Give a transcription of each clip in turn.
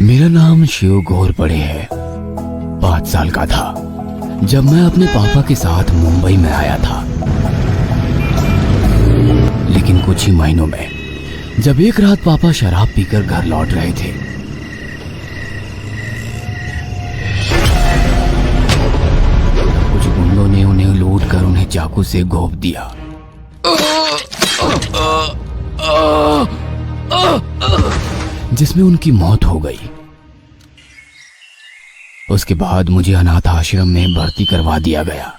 मेरा नाम शिव घोर पड़े है। 5 साल का था जब मैं अपने पापा के साथ मुंबई में आया था। लेकिन कुछ ही महीनों में जब एक रात पापा शराब पीकर घर लौट रहे थे, कुछ गुंडों ने उन्हें लूट कर उन्हें चाकू से घोंप दिया। जिसमें उनकी मौत हो गई। उसके बाद मुझे अनाथ आश्रम में भर्ती करवा दिया गया।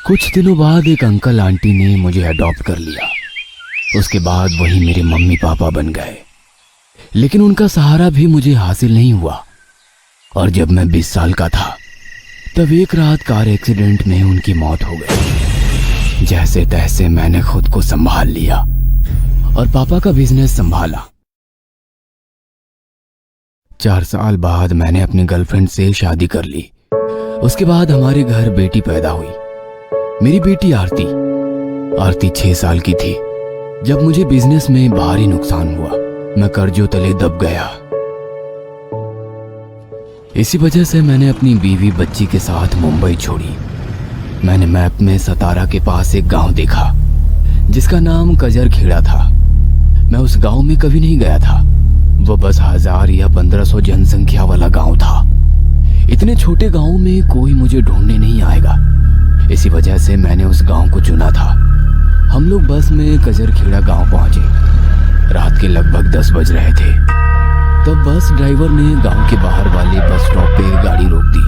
कुछ दिनों बाद एक अंकल आंटी ने मुझे अडॉप्ट कर लिया। उसके बाद वही मेरे मम्मी पापा बन गए। लेकिन उनका सहारा भी मुझे हासिल नहीं हुआ। और जब मैं 20 साल का था तब एक रात कार एक्सीडेंट में उनकी मौत हो गई। जैसे तैसे मैंने खुद को संभाल लिया और पापा का बिजनेस संभाला। 4 साल बाद मैंने अपनी गर्लफ्रेंड से शादी कर ली। उसके बाद हमारे घर बेटी पैदा हुई। मेरी बेटी आरती 6 साल की थी जब मुझे बिजनेस में भारी नुकसान हुआ। मैं कर्जों तले दब गया। इसी वजह से मैंने अपनी बीवी बच्ची के साथ मुंबई छोड़ी। मैंने मैप में सतारा के पास एक गांव देखा जिसका नाम कजर खेड़ा था। मैं उस गांव में कभी नहीं गया था। वो बस 1000 या 1500 जनसंख्या वाला गांव था। इतने छोटे गांव में कोई मुझे ढूंढने नहीं आएगा। इसी वजह से मैंने उस गांव को चुना था। हम लोग बस में कजरखेड़ा गांव पहुंचे। रात के लगभग 10 बज रहे थे। तब बस ड्राइवर ने गांव के बाहर वाले बस स्टॉप पे गाड़ी रोक दी।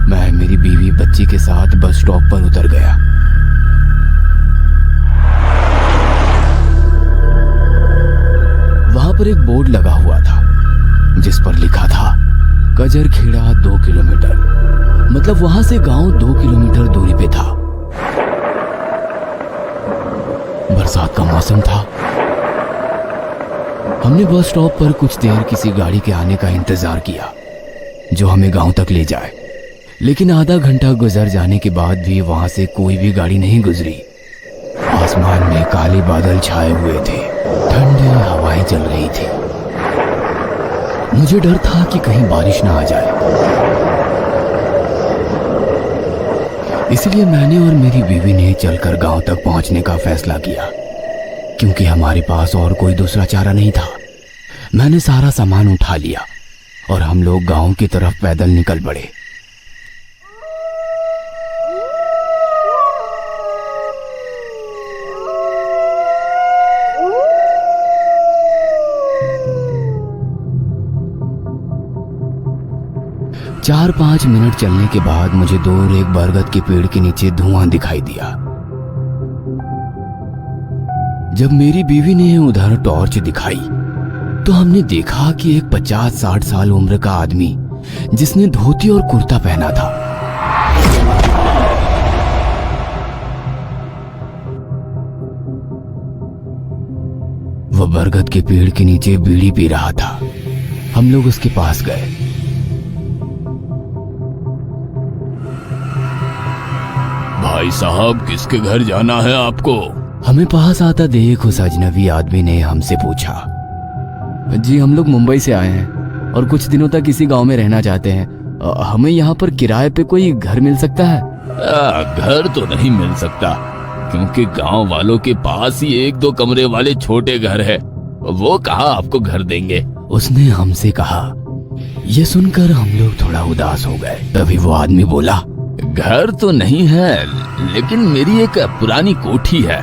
मैं मेरी बीवी बच्ची के साथ बस स्टॉप पर उतर गया। वहां पर एक बोर्ड लगा हुआ था जिस पर लिखा था कजरखेड़ा 2 किलोमीटर। मतलब वहां से गांव 2 किलोमीटर दूरी पे था। बरसात का मौसम था। हमने बस स्टॉप पर कुछ देर किसी गाड़ी के आने का इंतजार किया जो हमें गांव तक ले जाए। लेकिन आधा घंटा गुजर जाने के बाद भी वहां से कोई भी गाड़ी नहीं गुजरी। आसमान में काले बादल छाए हुए थे। ठंडी हवाएं चल रही थी। मुझे डर था कि कहीं बारिश ना आ जाए। इसलिए मैंने और मेरी बीवी ने चलकर गांव तक पहुंचने का फैसला किया क्योंकि हमारे पास और कोई दूसरा चारा नहीं था। मैंने सारा सामान उठा लिया और हम लोग गांव की तरफ पैदल निकल पड़े। चार 5 मिनट चलने के बाद मुझे दूर एक बरगद के पेड़ के नीचे धुआं दिखाई दिया। जब मेरी बीवी ने उधर टॉर्च दिखाई तो हमने देखा कि एक 50-60 साल उम्र का आदमी जिसने धोती और कुर्ता पहना था वह बरगद के पेड़ के नीचे बीड़ी पी रहा था। हम लोग उसके पास गए। भाई साहब, किसके घर जाना है आपको? हमें पास आता देख उस अजनबी आदमी ने हमसे पूछा। जी हम लोग मुंबई से आए हैं और कुछ दिनों तक इसी गांव में रहना चाहते हैं। हमें यहाँ पर किराए पे कोई घर मिल सकता है? घर तो नहीं मिल सकता क्योंकि गांव वालों के पास ही 1-2 कमरे वाले छोटे घर है। वो कहाँ आपको घर देंगे? उसने हमसे कहा। ये सुनकर हम लोग थोड़ा उदास हो गए। तभी वो आदमी बोला, घर तो नहीं है लेकिन मेरी एक पुरानी कोठी है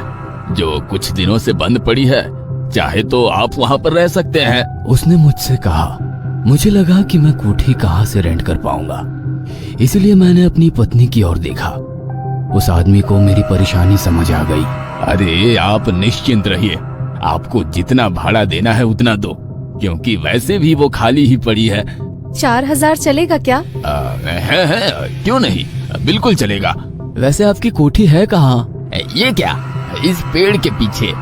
जो कुछ दिनों से बंद पड़ी है। चाहे तो आप वहाँ पर रह सकते हैं। उसने मुझसे कहा। मुझे लगा कि मैं कोठी कहाँ से रेंट कर पाऊंगा, इसलिए मैंने अपनी पत्नी की ओर देखा। उस आदमी को मेरी परेशानी समझ आ गई। अरे आप निश्चिंत रहिए, आपको जितना भाड़ा देना है उतना दो क्योंकि वैसे भी वो खाली ही पड़ी है। 4000 चलेगा क्या? है क्यों नहीं, बिल्कुल चलेगा। वैसे आपकी कोठी है कहाँ? ये क्या, इस पेड़ के पीछे।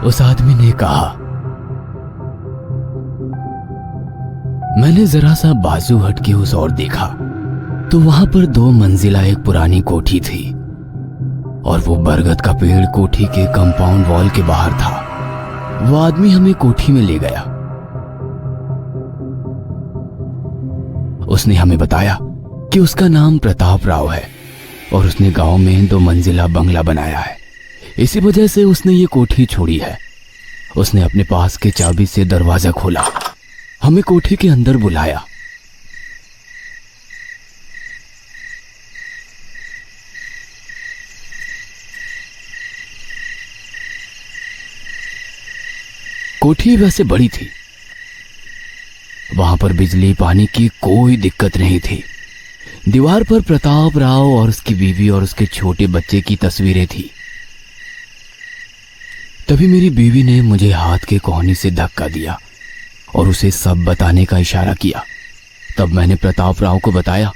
उस आदमी ने कहा। मैंने जरा सा बाजू हटके उस ओर देखा तो वहां पर 2 मंजिला एक पुरानी कोठी थी और वो बरगद का पेड़ कोठी के कंपाउंड वॉल के बाहर था। वो आदमी हमें कोठी में ले गया उसने हमें बताया कि उसका नाम प्रताप राव है और उसने गांव में 2 मंजिला बंगला बनाया है। इसी वजह से उसने ये कोठी छोड़ी है। उसने अपने पास के चाबी से दरवाजा खोला, हमें कोठी के अंदर बुलाया। कोठी वैसे बड़ी थी, वहां पर बिजली पानी की कोई दिक्कत नहीं थी। दीवार पर प्रताप राव और उसकी बीवी और उसके छोटे बच्चे की तस्वीरें थी। तभी मेरी बीवी ने मुझे हाथ के कोहनी से धक्का दिया और उसे सब बताने का इशारा किया। तब मैंने प्रताप राव को बताया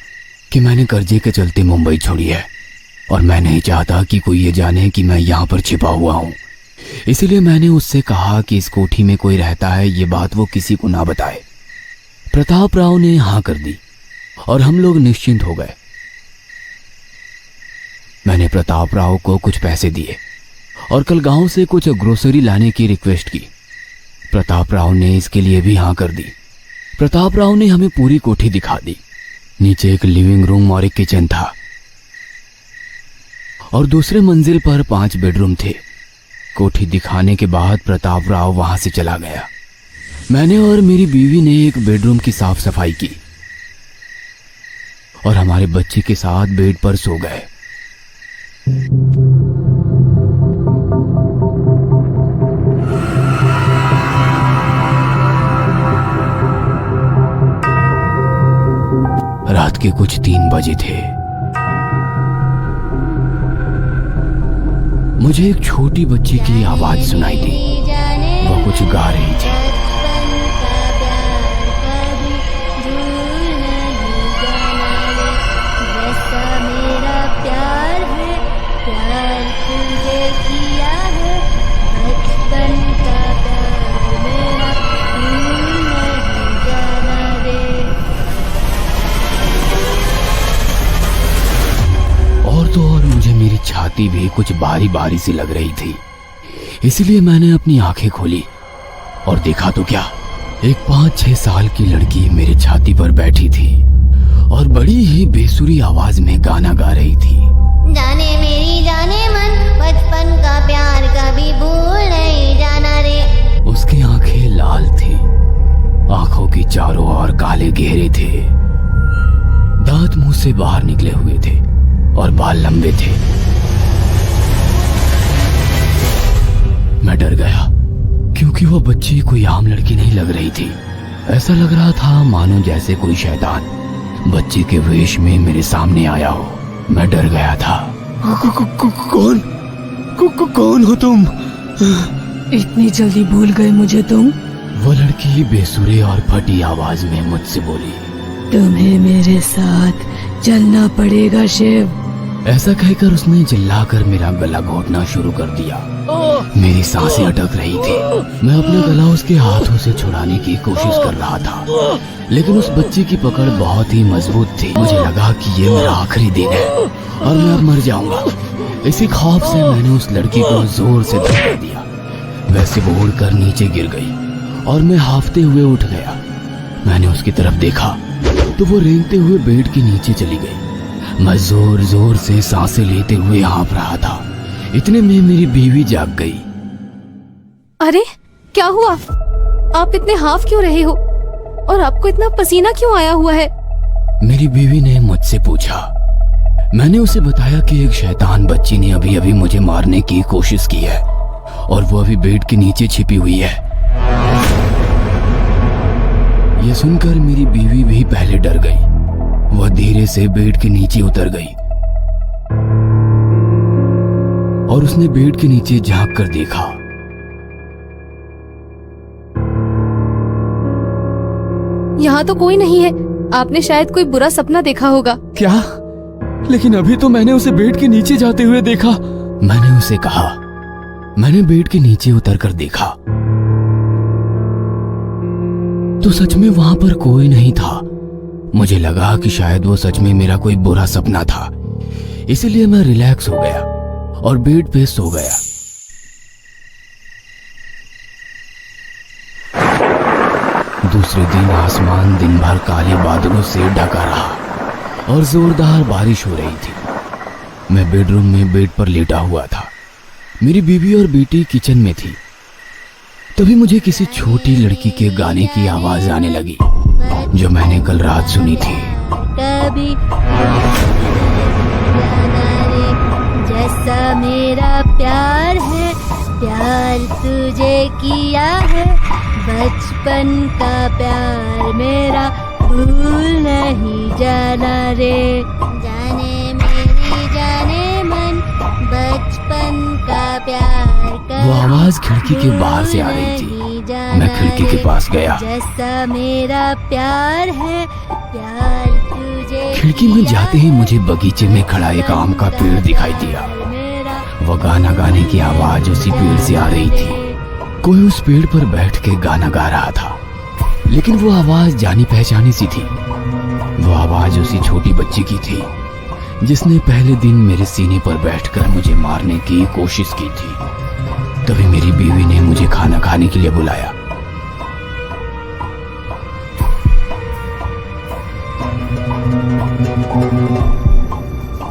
कि मैंने कर्जे के चलते मुंबई छोड़ी है और मैं नहीं चाहता कि कोई ये जाने कि मैं यहाँ पर छिपा हुआ हूँ। इसलिए मैंने उससे कहा कि इस कोठी में कोई रहता है, ये बात वो किसी को ना बताए। प्रताप राव ने हाँ कर दी और हम लोग निश्चिंत हो गए। मैंने प्रताप राव को कुछ पैसे दिए और कल गांव से कुछ ग्रोसरी लाने की रिक्वेस्ट की। प्रताप राव ने इसके लिए भी हाँ कर दी। प्रताप राव ने हमें पूरी कोठी दिखा दी। नीचे एक लिविंग रूम और एक किचन था और दूसरे मंजिल पर 5 बेडरूम थे। कोठी दिखाने के बाद प्रताप राव वहां से चला गया। मैंने और मेरी बीवी ने एक बेडरूम की साफ सफाई की और हमारे बच्चे के साथ बेड पर सो गए। रात के कुछ 3 बजे थे। मुझे एक छोटी बच्ची की आवाज सुनाई दी। वह कुछ गा रही थी। तो और मुझे मेरी छाती भी कुछ बारी बारी सी लग रही थी। इसलिए मैंने अपनी आंखें खोली और देखा तो क्या, एक 5-6 साल की लड़की मेरी छाती पर बैठी थी और बड़ी ही बेसुरी आवाज में गाना गा रही थी। जाने मेरी जाने मन, बचपन का प्यार कभी भूल नहीं जाना रे। उसकी आंखें लाल थी, आंखों की चारों ओर काले घेरे थे, दांत मुंह से बाहर निकले हुए थे और बाल लंबे थे। मैं डर गया क्योंकि वह बच्ची कोई आम लड़की नहीं लग रही थी। ऐसा लग रहा था मानो जैसे कोई शैतान बच्ची के वेश में मेरे सामने आया हो। मैं डर गया था। कौन हो तुम? इतनी जल्दी भूल गए मुझे तुम? वो लड़की बेसुरे और फटी आवाज में मुझसे बोली, तुम्हें मेरे साथ चलना पड़ेगा शिव। ऐसा कहकर उसने चिल्लाकर मेरा गला घोटना शुरू कर दिया। मेरी सांसें अटक रही थी। मैं अपना गला उसके हाथों से छुड़ाने की कोशिश कर रहा था, लेकिन उस बच्ची की पकड़ बहुत ही मजबूत थी। मुझे लगा कि ये मेरा आखिरी दिन है और मैं अब मर जाऊंगा। इसी खौफ से मैंने उस लड़की को जोर से धक्का दिया। वैसे वो उड़कर नीचे गिर गई और मैं हाफते हुए उठ गया। मैंने उसकी तरफ देखा तो वो रेंगते हुए बेड के नीचे चली गई। मैं जोर जोर से सांसें लेते हुए हाँफ रहा था। इतने में मेरी बीवी जाग गई। अरे क्या हुआ? आप इतने हाफ क्यों रहे हो और आपको इतना पसीना क्यों आया हुआ है? मेरी बीवी ने मुझसे पूछा। मैंने उसे बताया कि एक शैतान बच्ची ने अभी अभी मुझे मारने की कोशिश की है और वो अभी बेड के नीचे छिपी हुई है। यह सुनकर मेरी बीवी भी पहले डर गई। वह धीरे से बेड के नीचे उतर गई और उसने बेड के नीचे झांक कर देखा। यहाँ तो कोई नहीं है। आपने शायद कोई बुरा सपना देखा होगा। क्या? लेकिन अभी तो मैंने उसे बेड के नीचे जाते हुए देखा। मैंने उसे कहा। मैंने बेड के नीचे उतर कर देखा तो सच में वहां पर कोई नहीं था। मुझे लगा कि शायद वो सच में मेरा कोई बुरा सपना था, इसलिए मैं रिलैक्स हो गया और बेड पे सो गया। दूसरे दिन आसमान दिन भर काले बादलों से ढका रहा और जोरदार बारिश हो रही थी। मैं बेडरूम में बेड पर लेटा हुआ था। मेरी बीवी और बेटी किचन में थी। तभी मुझे किसी छोटी लड़की के गाने की आवाज आने लगी जो मैंने कल रात सुनी थी। कभी जैसा मेरा प्यार है, प्यार तुझे किया है, बचपन का प्यार मेरा भूल नहीं जाना रे। जाने मेरी जाने मन, बचपन का प्यार वो आवाज खिड़की के बाहर से आ रही थी। मैं खिड़की के पास गया। जैसा मेरा प्यार है, प्यार तुझे खिड़की में जाते ही मुझे बगीचे में खड़ा एक आम का पेड़ दिखाई दिया। वो गाना गाने की आवाज उसी पेड़ से आ रही थी। कोई उस पेड़ पर बैठ के गाना गा रहा था, लेकिन वो आवाज जानी पहचानी सी थी। वो आवाज उसी छोटी बच्ची की थी जिसने पहले दिन मेरे सीने पर बैठकर मुझे मारने की कोशिश की थी। तभी मेरी बीवी ने मुझे खाना खाने के लिए बुलाया।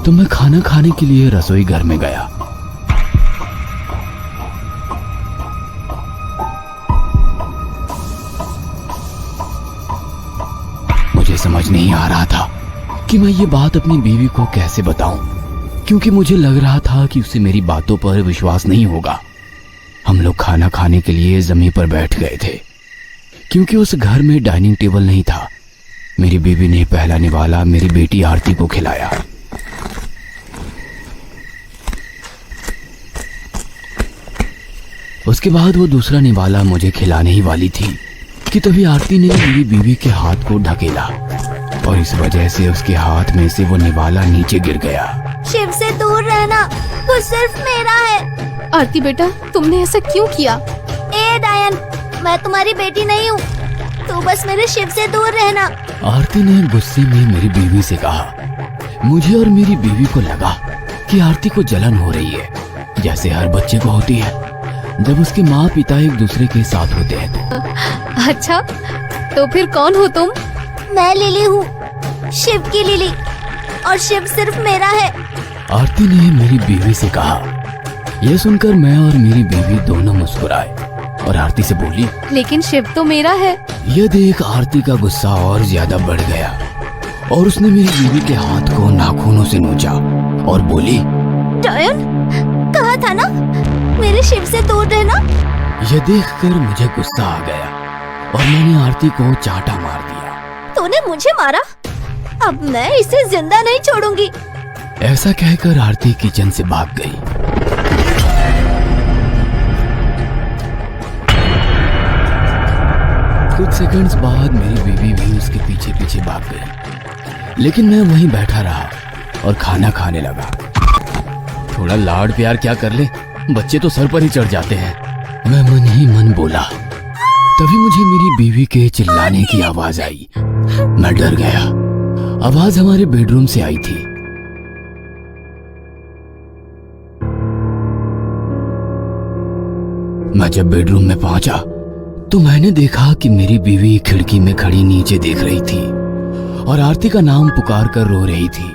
तो मैं खाना खाने के लिए रसोई घर में गया। मुझे समझ नहीं आ रहा था कि मैं ये बात अपनी बीवी को कैसे बताऊं, क्योंकि मुझे लग रहा था कि उसे मेरी बातों पर विश्वास नहीं होगा। हम लोग खाना खाने के लिए जमीन पर बैठ गए थे, क्योंकि उस घर में डाइनिंग टेबल नहीं था। मेरी बीवी ने पहला निवाला मेरी बेटी आरती को खिलाया। उसके बाद वो दूसरा निवाला मुझे खिलाने ही वाली थी कि तभी आरती ने मेरी बीवी के हाथ को ढकेला और इस वजह से उसके हाथ में से वो निवाला नीचे गिर गया। शिव से दूर रहना, वो सिर्फ मेरा है। आरती बेटा, तुमने ऐसा क्यों किया? ए डायन, मैं तुम्हारी बेटी नहीं हूँ, तू बस मेरे शिव से दूर रहना। आरती ने गुस्से में मेरी बीवी से कहा। मुझे और मेरी बीवी को लगा कि आरती को जलन हो रही है, जैसे हर बच्चे को होती है जब उसके माँ पिता एक दूसरे के साथ होते हैं तो। अच्छा, तो फिर कौन हो तुम? मैं लिली हूँ, शिव की लिली, और शिव सिर्फ मेरा है। आरती ने मेरी बीवी से कहा। यह सुनकर मैं और मेरी बीवी दोनों मुस्कुराए और आरती से बोली, लेकिन शिव तो मेरा है। यह देख आरती का गुस्सा और ज्यादा बढ़ गया और उसने मेरी बीवी के हाथ को नाखूनों से नोचा और बोली, डायन, कहा था ना मेरे शिव से दूर रहना। यह देखकर मुझे गुस्सा आ गया और मैंने आरती को चांटा मार दिया। तूने मुझे मारा? अब मैं इसे जिंदा नहीं छोड़ूंगी। ऐसा कहकर आरती किचन से भाग गई। कुछ सेकंड्स बाद मेरी बीवी भी उसके पीछे पीछे भाग गई, लेकिन मैं वहीं बैठा रहा और खाना खाने लगा। थोड़ा लाड प्यार क्या कर ले, बच्चे तो सर पर ही चढ़ जाते हैं, मैं मन ही मन बोला। तभी मुझे मेरी बीवी के चिल्लाने की आवाज आई। मैं डर गया। आवाज हमारे बेडरूम से आई थी। मैं जब बेडरूम में पहुंचा तो मैंने देखा कि मेरी बीवी खिड़की में खड़ी नीचे देख रही थी और आरती का नाम पुकार कर रो रही थी।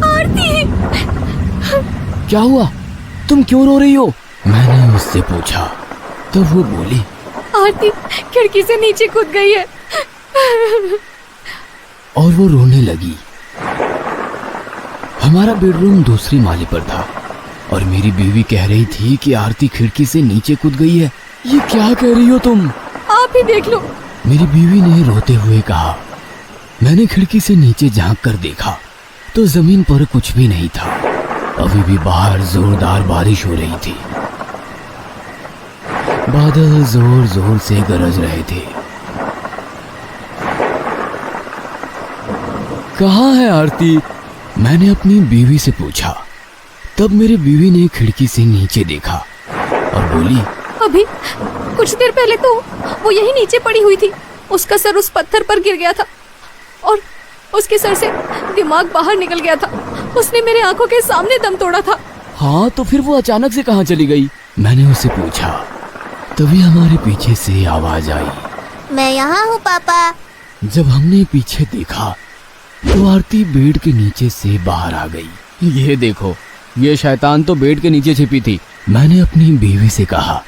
आरती! क्या हुआ? तुम क्यों रो रही हो? मैंने उससे पूछा। तो वो बोली, आरती खिड़की से नीचे कूद गई है। और वो रोने लगी। हमारा बेडरूम दूसरी माले पर था और मेरी बीवी कह रही थी कि आरती खिड़की से नीचे कूद गई है। ये क्या कह रही हो तुम? आप ही देख लो। मेरी बीवी ने रोते हुए कहा। मैंने खिड़की से नीचे झांक कर देखा तो जमीन पर कुछ भी नहीं था। अभी भी बाहर जोरदार बारिश हो रही थी। बादल जोर जोर से गरज रहे थे। कहाँ है आरती? मैंने अपनी बीवी से पूछा। तब मेरी बीवी ने खिड़की से नीचे देखा और बोली, अभी कुछ देर पहले तो वो यही नीचे पड़ी हुई थी। उसका सर उस पत्थर पर गिर गया था और उसके सर से दिमाग बाहर निकल गया था। उसने मेरे आंखों के सामने दम तोड़ा था। हाँ, तो फिर वो अचानक से कहाँ चली गई? मैंने उससे पूछा। तभी हमारे पीछे से आवाज आई। मैं यहाँ हूँ पापा। जब हमने पीछे देखा तो आरती बेड के नीचे से बाहर आ गई। ये देखो, ये शैतान तो बेड के नीचे छिपी थी, मैंने अपनी बीवी से कहा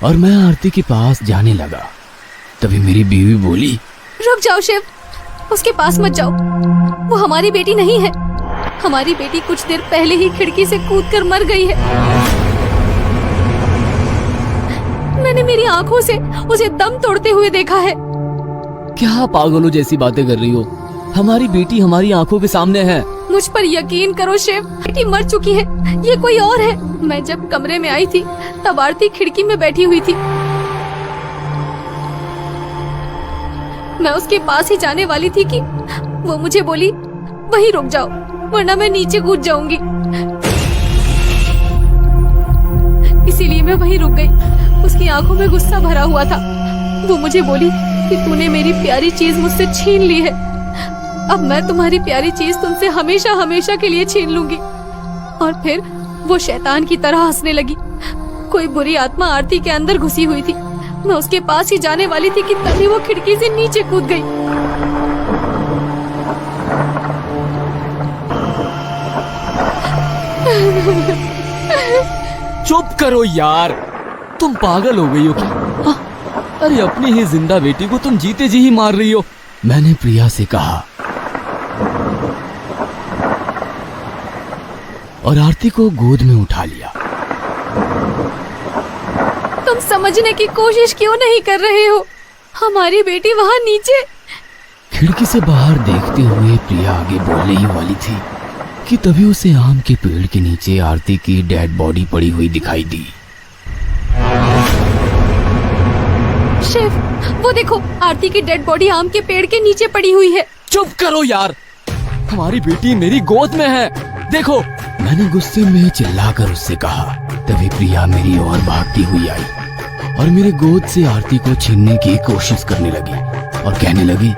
और मैं आरती के पास जाने लगा। तभी मेरी बीवी बोली, रुक जाओ शिव, उसके पास मत जाओ, वो हमारी बेटी नहीं है। हमारी बेटी कुछ देर पहले ही खिड़की से कूदकर मर गई है। मैंने मेरी आंखों से उसे दम तोड़ते हुए देखा है। क्या पागलों जैसी बातें कर रही हो? हमारी बेटी हमारी आंखों के सामने है। मुझ पर यकीन करो शिव, बेटी मर चुकी है, ये कोई और है। मैं जब कमरे में आई थी तब आरती खिड़की में बैठी हुई थी। मैं उसके पास ही जाने वाली थी कि वो मुझे बोली, वहीं रुक जाओ वरना मैं नीचे कूद जाऊंगी। इसीलिए मैं वहीं रुक गई। उसकी आंखों में गुस्सा भरा हुआ था। वो मुझे बोली कि तूने मेरी प्यारी चीज मुझसे छीन ली है, अब मैं तुम्हारी प्यारी चीज तुमसे हमेशा हमेशा के लिए छीन लूंगी। और फिर वो शैतान की तरह हंसने लगी। कोई बुरी आत्मा आरती के अंदर घुसी हुई थी। मैं उसके पास ही जाने वाली थी कि तभी वो खिड़की से नीचे कूद गई। चुप करो यार, तुम पागल हो गई हो क्या? हाँ? अरे अपनी ही जिंदा बेटी को तुम जीते जी ही मार रही हो। मैंने प्रिया से कहा और आरती को गोद में उठा लिया। तुम समझने की कोशिश क्यों नहीं कर रहे हो? हमारी बेटी वहाँ नीचे। खिड़की से बाहर देखते हुए प्रिया आगे बोलने ही वाली थी कि तभी उसे आम के पेड़ के नीचे आरती की डेड बॉडी पड़ी हुई दिखाई दी। शिव, वो देखो, आरती की डेड बॉडी आम के पेड़ के नीचे पड़ी हुई है। चुप करो यार, हमारी बेटी मेरी गोद में है, देखो। मैंने गुस्से में चिल्लाकर उससे कहा। तभी प्रिया मेरी ओर भागती हुई आई और मेरी गोद से आरती को छीनने की कोशिश करने लगी और कहने लगी,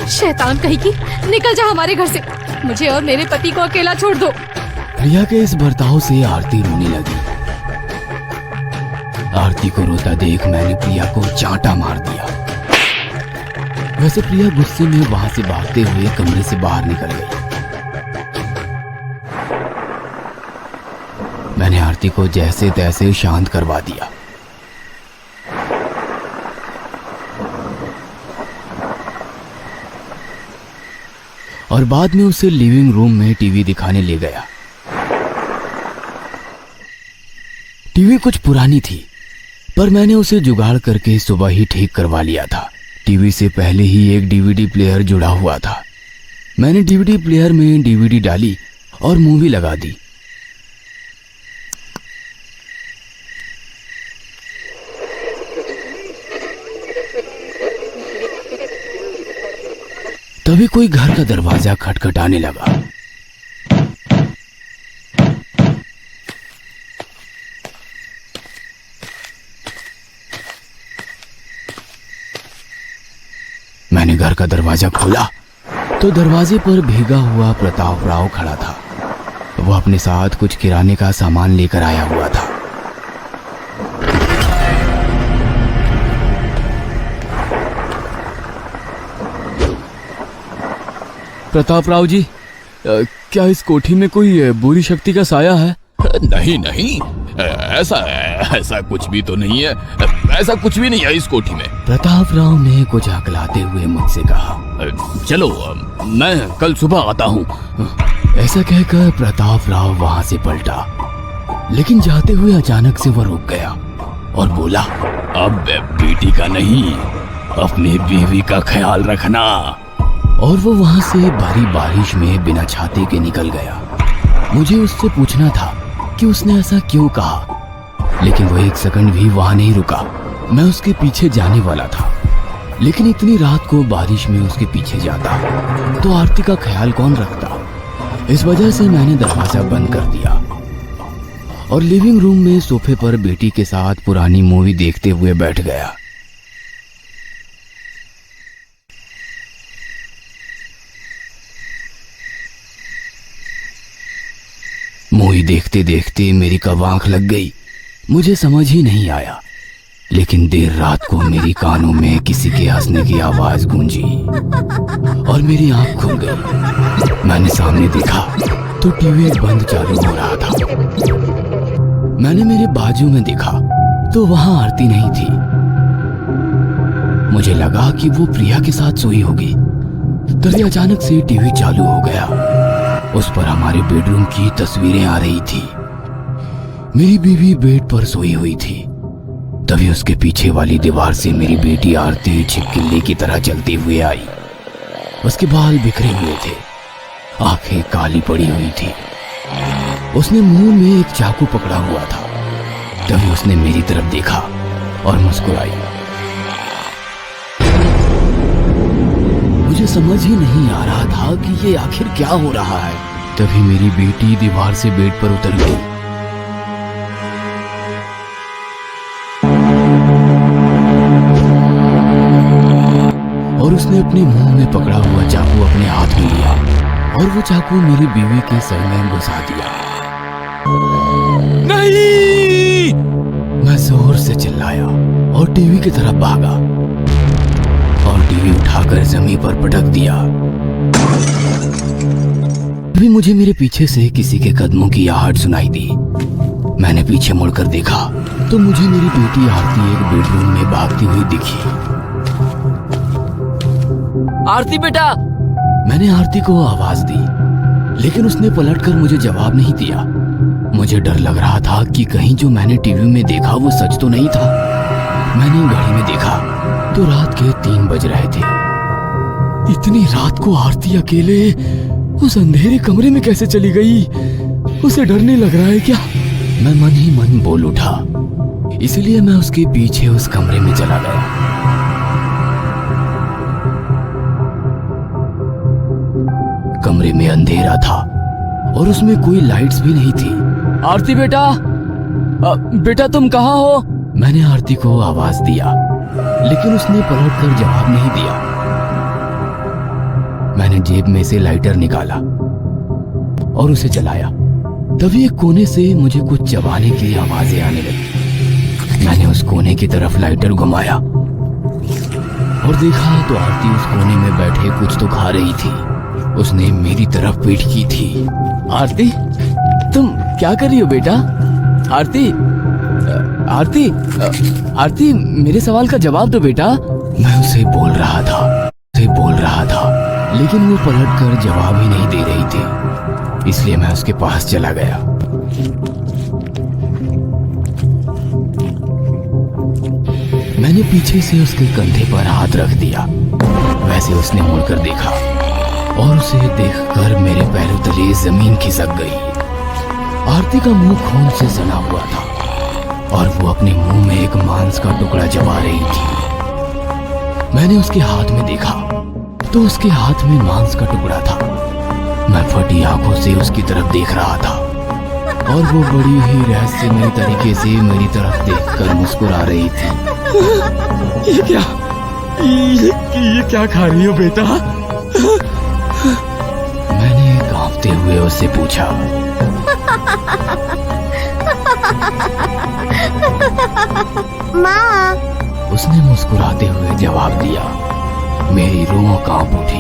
शैतान कहेगी, निकल जा हमारे घर से, मुझे और मेरे पति को अकेला छोड़ दो। प्रिया के इस बर्ताव से आरती रोने लगी। आरती को रोता देख मैंने प्रिया को चांटा मार दिया। वैसे प्रिया गुस्से में वहां से भागते हुए कमरे से बाहर निकल गई। मैंने आरती को जैसे तैसे शांत करवा दिया। और बाद में उसे लिविंग रूम में टीवी दिखाने ले गया। टीवी कुछ पुरानी थी, पर मैंने उसे जुगाड़ करके सुबह ही ठीक करवा लिया था। टीवी से पहले ही एक डीवीडी प्लेयर जुड़ा हुआ था। मैंने डीवीडी प्लेयर में डीवीडी डाली और मूवी लगा दी। तभी कोई घर का दरवाजा खटखटाने लगा। मैंने घर का दरवाजा खोला तो दरवाजे पर भीगा हुआ प्रताप राव खड़ा था। वो अपने साथ कुछ किराने का सामान लेकर आया हुआ था। प्रताप राव जी, क्या इस कोठी में कोई बुरी शक्ति का साया है? नहीं नहीं, ऐसा कुछ भी तो नहीं है। ऐसा कुछ भी नहीं है इस कोठी में। प्रताप राव ने कुछ हकलाते हुए मुझसे कहा, चलो मैं कल सुबह आता हूँ। ऐसा कहकर प्रताप राव वहां से पलटा, लेकिन जाते हुए अचानक से वह रुक गया और बोला, अब बेटी का नहीं, अपनी बीवी का ख्याल रखना। और वो वहां से भारी बारिश में बिना छाते के निकल गया। मुझे उससे पूछना था कि उसने ऐसा क्यों कहा, लेकिन वो एक सेकंड भी वहां नहीं रुका। मैं उसके पीछे जाने वाला था, लेकिन इतनी रात को बारिश में उसके पीछे जाता तो आरती का ख्याल कौन रखता। इस वजह से मैंने दरवाजा बंद कर दिया और लिविंग रूम में सोफे पर बेटी के साथ पुरानी मूवी देखते हुए बैठ गया। मूवी देखते देखते मेरी कब आंख लग गई, मुझे समझ ही नहीं आया। लेकिन देर रात को मेरी कानों में किसी के हंसने की आवाज गूंजी और मेरी आंख खुल गई। मैंने सामने देखा तो टीवी बंद चालू हो रहा था। मैंने मेरे बाजू में देखा तो वहां आरती नहीं थी। मुझे लगा कि वो प्रिया के साथ सोई होगी। तभी अचानक से टीवी चालू हो गया। उस पर हमारे बेडरूम की तस्वीरें आ रही थी। मेरी बीवी बेड पर सोई हुई थी। तभी उसके पीछे वाली दीवार से मेरी बेटी आरती छिपकली की तरह चलती हुई आई। उसके बाल बिखरे हुए थे, आंखें काली पड़ी हुई थी। उसने मुंह में एक चाकू पकड़ा हुआ था। तभी उसने मेरी तरफ देखा और मुस्कुराई। मुझे समझ ही नहीं आ रहा था कि ये आखिर क्या हो रहा है। तभी मेरी बेटी दीवार से बेड पर उतर गई। और उसने अपने मुंह में पकड़ा हुआ चाकू अपने हाथ में लिया और वो चाकू मेरी बीवी के सर में घुसा दिया। नहीं! मैं जोर से चिल्लाया और टीवी की तरफ भागा और टीवी उठाकर जमीन पर पटक दिया। भी मुझे मेरे पीछे से किसी के कदमों की आहट सुनाई दी। मैंने पीछे मुड़कर देखा तो मुझे मेरी बेटी आरती एक बेडरूम में भागती हुई दिखी। आरती बेटा! मैंने आरती को आवाज दी, लेकिन उसने पलटकर मुझे जवाब नहीं दिया। मुझे डर लग रहा था कि कहीं जो मैंने टीवी में देखा वो सच तो नहीं था। मैंने घड़ी में देखा तो रात के 3 बज रहे थे। इतनी रात को आरती अकेले उस अंधेरे कमरे में कैसे चली गई? उसे डर नहीं लग रहा है क्या? मैं मन ही मन बोल उठा, इसलिए मैं उसके पीछे उस कमरे में चला गया। कमरे में अंधेरा था और उसमें कोई लाइट्स भी नहीं थी। आरती बेटा! बेटा तुम कहाँ हो? मैंने आरती को आवाज दिया, लेकिन उसने पलटकर जवाब नहीं दिया। मैंने जेब में से लाइटर निकाला और उसे जलाया। तभी एक कोने से मुझे कुछ चबाने की आवाजें आने लगी। मैंने उस कोने की तरफ लाइटर घुमाया और देखा तो आरती उस कोने में बैठे कुछ तो खा रही थी। उसने मेरी तरफ पीठ की थी। आरती, तुम क्या कर रही हो बेटा? आरती, आरती, आरती, मेरे सवाल का जवाब दो बेटा। मैं उसे बोल रहा था, लेकिन वो पलटकर जवाब ही नहीं दे रही थी। इसलिए मैं उसके पास चला गया। मैंने पीछे से उसके कंधे पर हाथ रख दिया। वैसे उसने मुड़कर देखा और उसे देखकर मेरे पैरों तले जमीन खिसक गई। आरती का मुंह खून से सना हुआ था और वो अपने मुंह में एक मांस का टुकड़ा चबा रही थी। मैंने उसके हाथ में देखा तो उसके हाथ में मांस का टुकड़ा था। मैं फटी आंखों से उसकी तरफ देख रहा था और वो बड़ी ही रहस्यमय तरीके से मेरी तरफ देखकर मुस्कुरा रही थी। ये क्या खा रही हो बेटा? मैंने कांपते हुए उससे पूछा। माँ। उसने मुस्कुराते हुए जवाब दिया। मेरी रूह कांप उठी।